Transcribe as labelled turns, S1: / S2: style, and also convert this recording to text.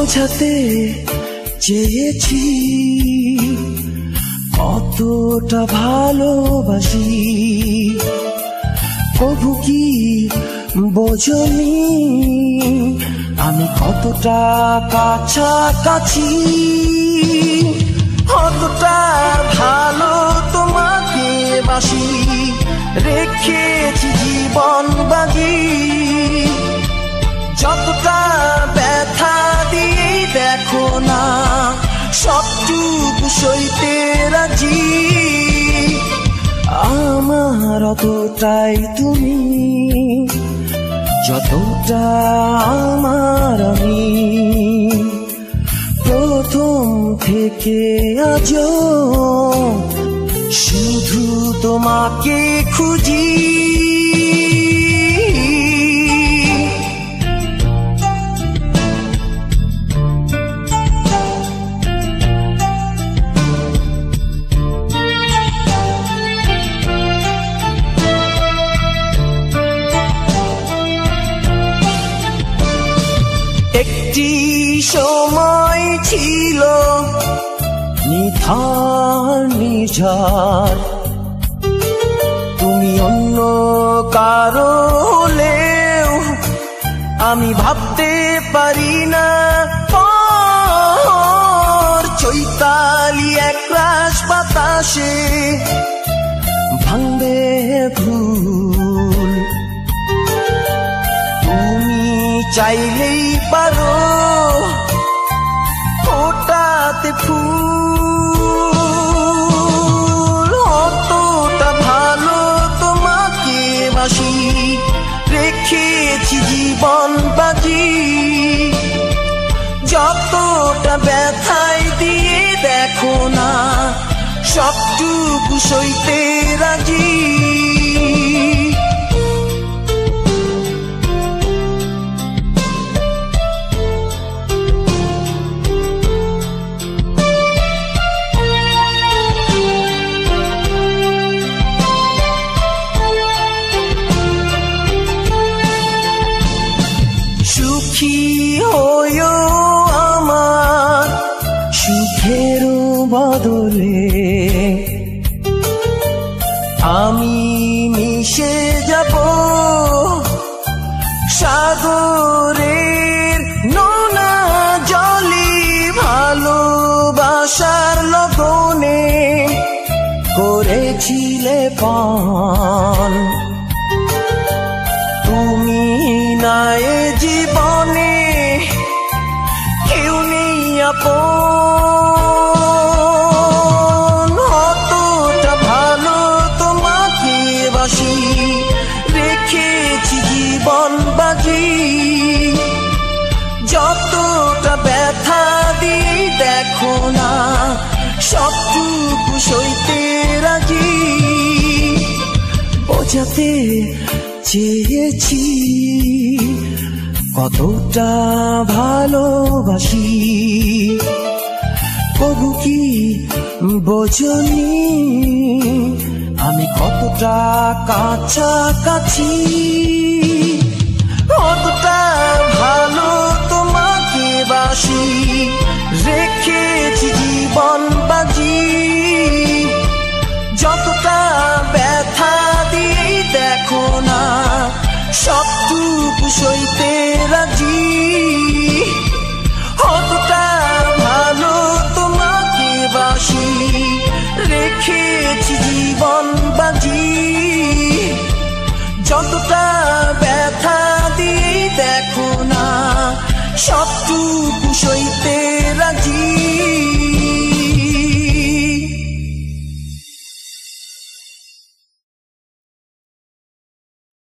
S1: বোঝাতে চেয়েছি কতটা ভালোবাসি, প্রভু কি বোঝনি আমি কতটা কাছাকাছি, কতটা ভালো তোমাকে বাসি, রেখেছি জীবন বাজি, যতটা ব্যথা দিয়ে দেখো না সবটুকু সইতে রাজি, আমার অতটাই তুমি যতটা আমার আমি, প্রথম থেকে আজও শুধু তোমাকে খুঁজি। একটি সময় ছিল নিথর নিঝর, তুমি অন্য কারো হলেও আমি ভাবতে পারি না, চৈতালি একরাশ বাতাসে ভাঙবে ভুল, তুমি চাইলেই পারো ফোটাতে ফুল, অতটা ভালো তোমাকে বাসি, রেখেছি জীবন বাজি, যতটা ব্যথায় দিয়ে দেখো না সবটুকু সইতে রাজি, সুখী হইও আমার সুখের বদলে, আমি মিশে যাব সাগরের নোনা জলি, ভালোবাসার লগনে করেছিলে পান, তুমি নাই জীবনে কেউ নেই আপন, অতটা ভালো তোমাকে বাসি, রেখেছি জীবন বাজি, যতটা ব্যথা দিয়ে দেখো না সবটুকু সইতে রাজি, বোঝাতে চেয়েছি কতটা ভালোবাসি, প্রভু কি বোঝনি আমি কতটা কাছাকাছি, কতটা ভালো তোমাকে বাসি, রেখেছি জীবন বাজি, যতটা ব্যথা দিয়ে দেখো না সবটুকু সইতে রাজি, কতটা ভালো তোমাকে বাসি, রেখেছি জীবন বাজি, যতটা ব্যথা দিয়ে দেখো না সবটুকু সইতে